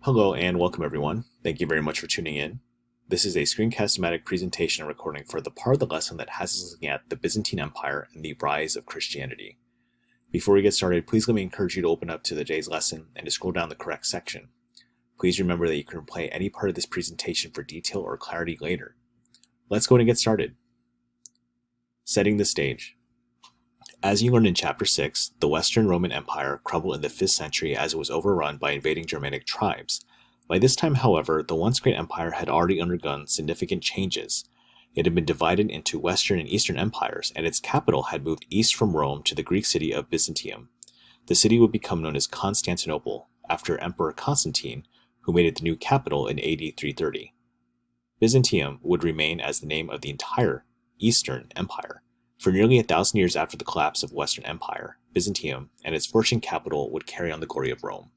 Hello and welcome everyone. Thank you very much for tuning in. This is a screencast-o-matic presentation and recording for the part of the lesson that has us looking at the Byzantine Empire and the rise of Christianity. Before we get started, please let me encourage you to open up to the day's lesson and to scroll down the correct section. Please remember that you can replay any part of this presentation for detail or clarity later. Let's go and get started. Setting the stage. As you learned in Chapter 6, the Western Roman Empire crumbled in the 5th century as it was overrun by invading Germanic tribes. By this time, however, the once great empire had already undergone significant changes. It had been divided into Western and Eastern empires, and its capital had moved east from Rome to the Greek city of Byzantium. The city would become known as Constantinople, after Emperor Constantine, who made it the new capital in AD 330. Byzantium would remain as the name of the entire Eastern Empire. For nearly 1,000 years after the collapse of Western Empire, Byzantium and its flourishing capital would carry on the glory of Rome.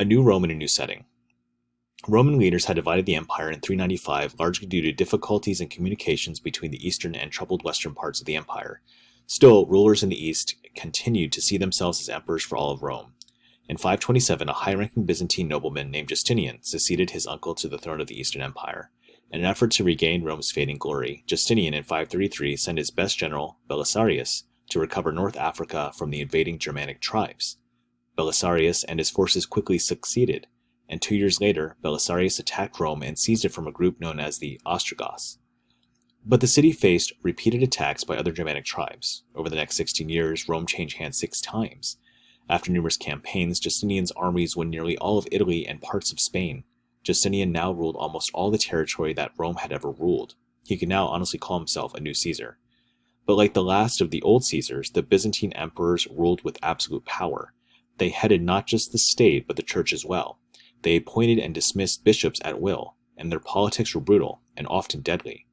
A new Rome in a new setting. Roman leaders had divided the empire in 395 largely due to difficulties in communications between the eastern and troubled western parts of the empire. Still, rulers in the east continued to see themselves as emperors for all of Rome. In 527, a high-ranking Byzantine nobleman named Justinian succeeded his uncle to the throne of the Eastern Empire. In an effort to regain Rome's fading glory, Justinian in 533 sent his best general, Belisarius, to recover North Africa from the invading Germanic tribes. Belisarius and his forces quickly succeeded, and 2 years later, Belisarius attacked Rome and seized it from a group known as the Ostrogoths. But the city faced repeated attacks by other Germanic tribes. Over the next 16 years, Rome changed hands 6 times. After numerous campaigns, Justinian's armies won nearly all of Italy and parts of Spain. Justinian now ruled almost all the territory that Rome had ever ruled. He could now honestly call himself a new Caesar. But like the last of the old Caesars, the Byzantine emperors ruled with absolute power. They headed not just the state, but the church as well. They appointed and dismissed bishops at will, and their politics were brutal and often deadly.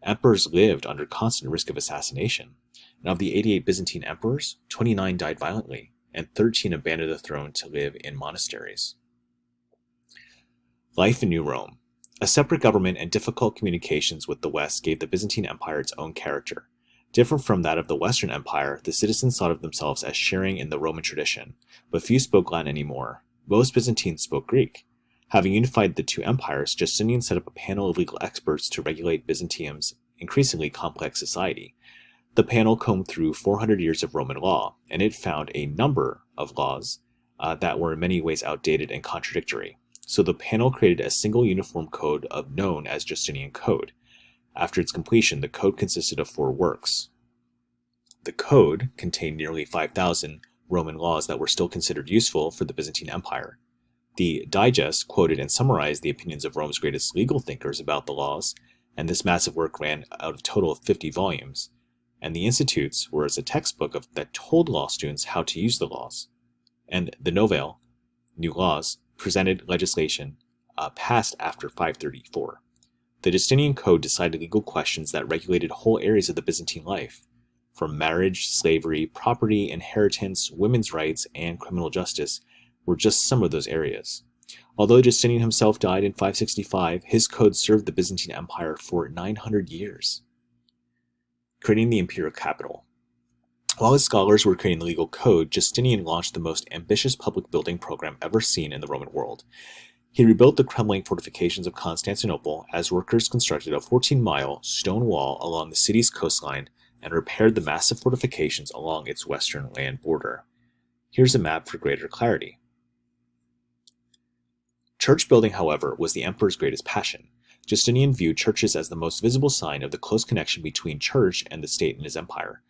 Emperors lived under constant risk of assassination, and of the 88 Byzantine emperors, 29 died violently, and 13 abandoned the throne to live in monasteries. Life in New Rome. A separate government and difficult communications with the West gave the Byzantine Empire its own character. Different from that of the Western Empire, the citizens thought of themselves as sharing in the Roman tradition, but few spoke Latin anymore. Most Byzantines spoke Greek. Having unified the two empires, Justinian set up a panel of legal experts to regulate Byzantium's increasingly complex society. The panel combed through 400 years of Roman law, and it found a number of laws that were in many ways outdated and contradictory. So the panel created a single uniform code known as Justinian Code. After its completion, the code consisted of 4 works. The code contained nearly 5,000 Roman laws that were still considered useful for the Byzantine Empire. The digest quoted and summarized the opinions of Rome's greatest legal thinkers about the laws, and this massive work ran out of a total of 50 volumes. And the institutes were as a textbook that told law students how to use the laws. And the novelle, New Laws, presented legislation passed after 534. The Justinian Code decided legal questions that regulated whole areas of the Byzantine life, from marriage, slavery, property, inheritance, women's rights, and criminal justice were just some of those areas. Although Justinian himself died in 565, his code served the Byzantine Empire for 900 years. Creating the imperial capital. While his scholars were creating the legal code, Justinian launched the most ambitious public building program ever seen in the Roman world. He rebuilt the crumbling fortifications of Constantinople as workers constructed a 14-mile stone wall along the city's coastline and repaired the massive fortifications along its western land border. Here's a map for greater clarity. Church building, however, was the emperor's greatest passion. Justinian viewed churches as the most visible sign of the close connection between church and the state in his empire.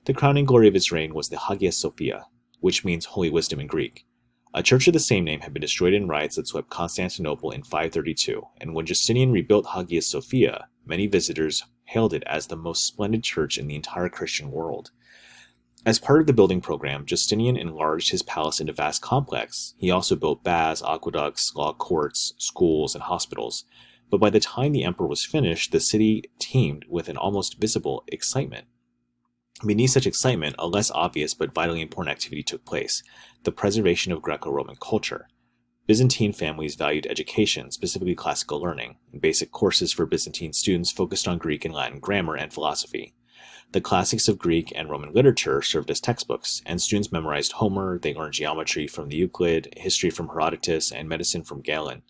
The crowning glory of his reign was the Hagia Sophia, which means Holy Wisdom in Greek. A church of the same name had been destroyed in riots that swept Constantinople in 532, and when Justinian rebuilt Hagia Sophia, many visitors hailed it as the most splendid church in the entire Christian world. As part of the building program, Justinian enlarged his palace into a vast complex. He also built baths, aqueducts, law courts, schools, and hospitals. But by the time the emperor was finished, the city teemed with an almost visible excitement. Beneath such excitement, a less obvious but vitally important activity took place: the preservation of Greco-Roman culture. Byzantine families valued education, specifically classical learning, and basic courses for Byzantine students focused on Greek and Latin grammar and philosophy. The classics of Greek and Roman literature served as textbooks, and students memorized Homer, they learned geometry from the Euclid, history from Herodotus, and medicine from Galen.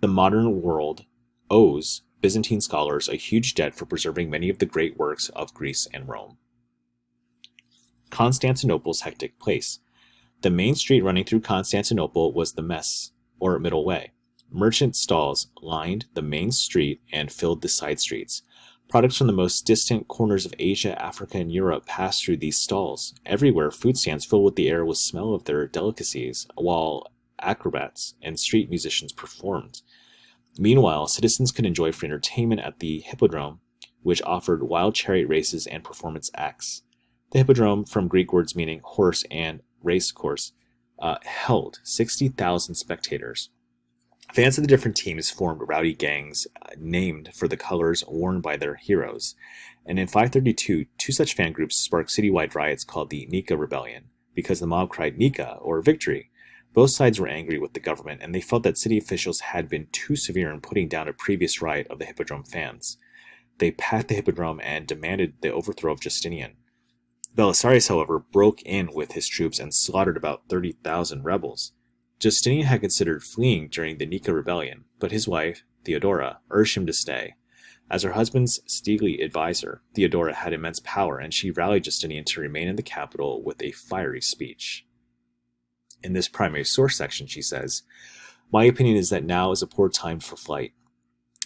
The modern world owes Byzantine scholars a huge debt for preserving many of the great works of Greece and Rome. Constantinople's hectic place. The main street running through Constantinople was the Mess, or Middle Way. Merchant stalls lined the main street and filled the side streets. Products from the most distant corners of Asia, Africa, and Europe passed through these stalls. Everywhere, food stands filled the air with smell of their delicacies, while acrobats and street musicians performed. Meanwhile, citizens could enjoy free entertainment at the Hippodrome, which offered wild chariot races and performance acts. The Hippodrome, from Greek words meaning horse and race course, held 60,000 spectators. Fans of the different teams formed rowdy gangs named for the colors worn by their heroes. And in 532, two such fan groups sparked citywide riots called the Nika Rebellion, because the mob cried Nika, or victory. Both sides were angry with the government, and they felt that city officials had been too severe in putting down a previous riot of the Hippodrome fans. They packed the Hippodrome and demanded the overthrow of Justinian. Belisarius, however, broke in with his troops and slaughtered about 30,000 rebels. Justinian had considered fleeing during the Nika rebellion, but his wife, Theodora, urged him to stay. As her husband's steely advisor, Theodora had immense power, and she rallied Justinian to remain in the capital with a fiery speech. In this primary source section, she says, "My opinion is that now is a poor time for flight,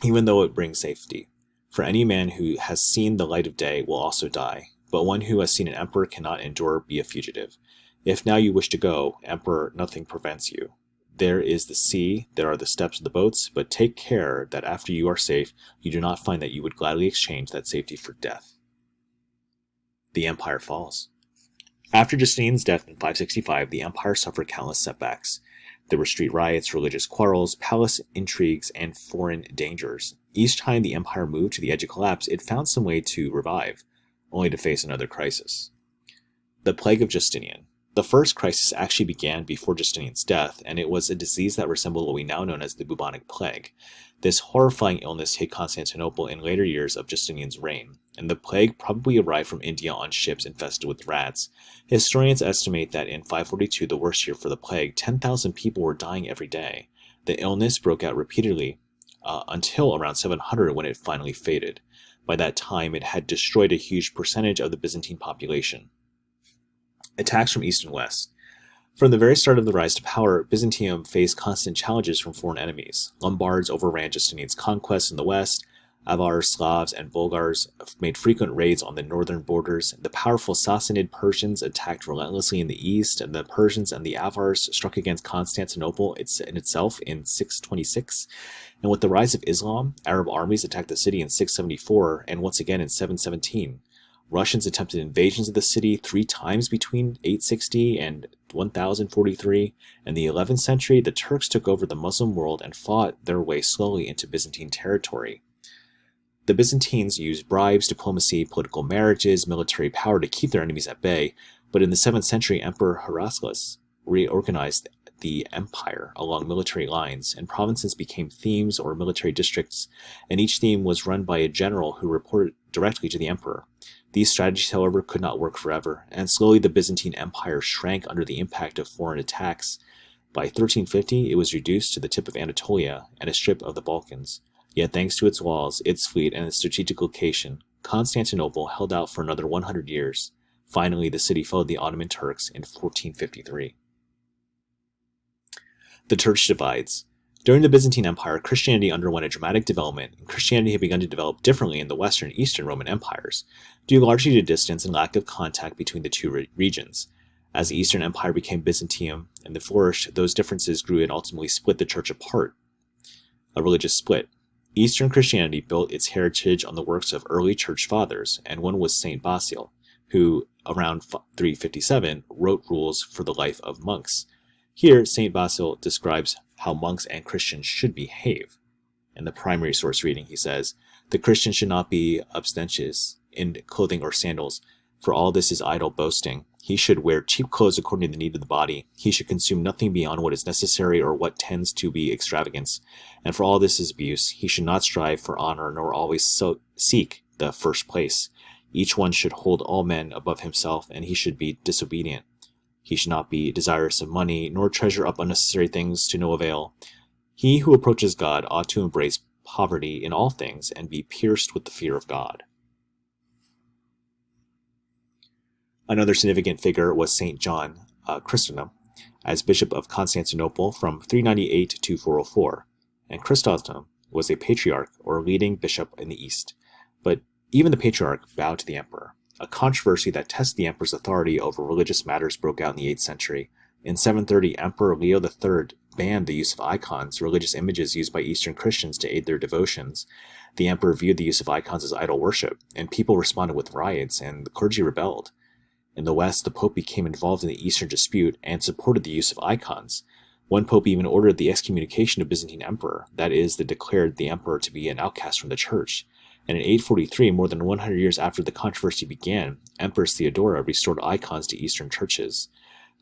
even though it brings safety. For any man who has seen the light of day will also die, but one who has seen an emperor cannot endure be a fugitive. If now you wish to go, Emperor, nothing prevents you. There is the sea, there are the steps of the boats, but take care that after you are safe, you do not find that you would gladly exchange that safety for death." The empire falls. After Justinian's death in 565, the empire suffered countless setbacks. There were street riots, religious quarrels, palace intrigues, and foreign dangers. Each time the empire moved to the edge of collapse, it found some way to revive, only to face another crisis. The Plague of Justinian. The first crisis actually began before Justinian's death, and it was a disease that resembled what we now know as the bubonic plague. This horrifying illness hit Constantinople in later years of Justinian's reign, and the plague probably arrived from India on ships infested with rats. Historians estimate that in 542, the worst year for the plague, 10,000 people were dying every day. The illness broke out repeatedly until around 700 when it finally faded. By that time, it had destroyed a huge percentage of the Byzantine population. Attacks from east and west. From the very start of the rise to power, Byzantium faced constant challenges from foreign enemies. Lombards overran Justinian's conquests in the west. Avars, Slavs, and Bulgars made frequent raids on the northern borders. The powerful Sassanid Persians attacked relentlessly in the east, and the Persians and the Avars struck against Constantinople itself in 626. And with the rise of Islam, Arab armies attacked the city in 674 and once again in 717. Russians attempted invasions of the city 3 times between 860 and 1043. In the 11th century, the Turks took over the Muslim world and fought their way slowly into Byzantine territory. The Byzantines used bribes, diplomacy, political marriages, military power to keep their enemies at bay, but in the 7th century, Emperor Heraclius reorganized the empire along military lines, and provinces became themes or military districts, and each theme was run by a general who reported directly to the emperor. These strategies, however, could not work forever, and slowly the Byzantine Empire shrank under the impact of foreign attacks. By 1350, it was reduced to the tip of Anatolia and a strip of the Balkans. Yet thanks to its walls, its fleet, and its strategic location, Constantinople held out for another 100 years. Finally, the city fell to the Ottoman Turks in 1453. The Church divides. During the Byzantine Empire, Christianity underwent a dramatic development, and Christianity had begun to develop differently in the Western and Eastern Roman empires, due largely to distance and lack of contact between the two regions. As the Eastern Empire became Byzantium and flourished, those differences grew and ultimately split the church apart. A religious split. Eastern Christianity built its heritage on the works of early church fathers, and one was Saint Basil, who, around 357, wrote rules for the life of monks. Here, Saint Basil describes how monks and Christians should behave. In the primary source reading, he says, "The Christian should not be abstemious in clothing or sandals, for all this is idle boasting. He should wear cheap clothes according to the need of the body. He should consume nothing beyond what is necessary or what tends to be extravagance. And for all this is abuse. He should not strive for honor nor always seek the first place. Each one should hold all men above himself, and he should be disobedient. He should not be desirous of money, nor treasure up unnecessary things to no avail. He who approaches God ought to embrace poverty in all things and be pierced with the fear of God. Another significant figure was St. John Chrysostom, as Bishop of Constantinople from 398 to 404, and Chrysostom was a patriarch or leading bishop in the East. But even the patriarch bowed to the emperor. A controversy that tested the emperor's authority over religious matters broke out in the 8th century. In 730, Emperor Leo III banned the use of icons, religious images used by Eastern Christians to aid their devotions. The emperor viewed the use of icons as idol worship, and people responded with riots, and the clergy rebelled. In the West, the Pope became involved in the Eastern dispute and supported the use of icons. One Pope even ordered the excommunication of Byzantine Emperor, that is, they declared the emperor to be an outcast from the church. And in 843, more than 100 years after the controversy began, Empress Theodora restored icons to Eastern churches.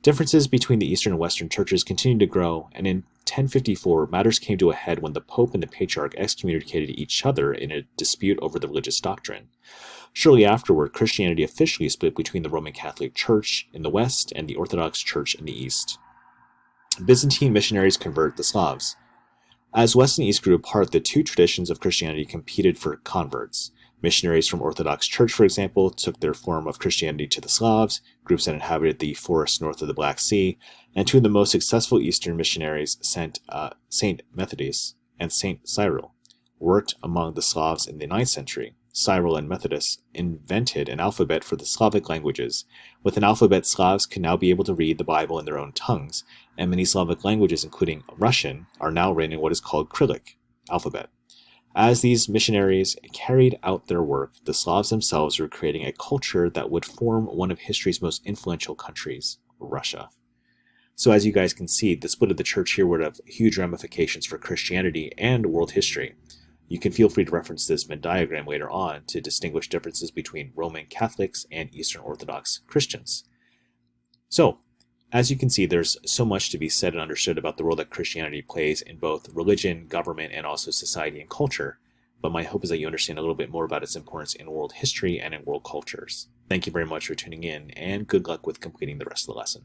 Differences between the Eastern and Western churches continued to grow, and in 1054, matters came to a head when the Pope and the Patriarch excommunicated each other in a dispute over the religious doctrine. Shortly afterward, Christianity officially split between the Roman Catholic Church in the West and the Orthodox Church in the East. Byzantine missionaries convert the Slavs. As West and East grew apart, the two traditions of Christianity competed for converts. Missionaries from Orthodox Church, for example, took their form of Christianity to the Slavs, groups that inhabited the forests north of the Black Sea, and two of the most successful Eastern missionaries, Saint Methodius and Saint Cyril, worked among the Slavs in the 9th century. Cyril and Methodius invented an alphabet for the Slavic languages. With an alphabet, Slavs can now be able to read the Bible in their own tongues, and many Slavic languages, including Russian, are now written in what is called Cyrillic alphabet. As these missionaries carried out their work, the Slavs themselves were creating a culture that would form one of history's most influential countries, Russia. So as you guys can see, the split of the church here would have huge ramifications for Christianity and world history. You can feel free to reference this Venn diagram later on to distinguish differences between Roman Catholics and Eastern Orthodox Christians. So, as you can see, there's so much to be said and understood about the role that Christianity plays in both religion, government, and also society and culture. But my hope is that you understand a little bit more about its importance in world history and in world cultures. Thank you very much for tuning in, and good luck with completing the rest of the lesson.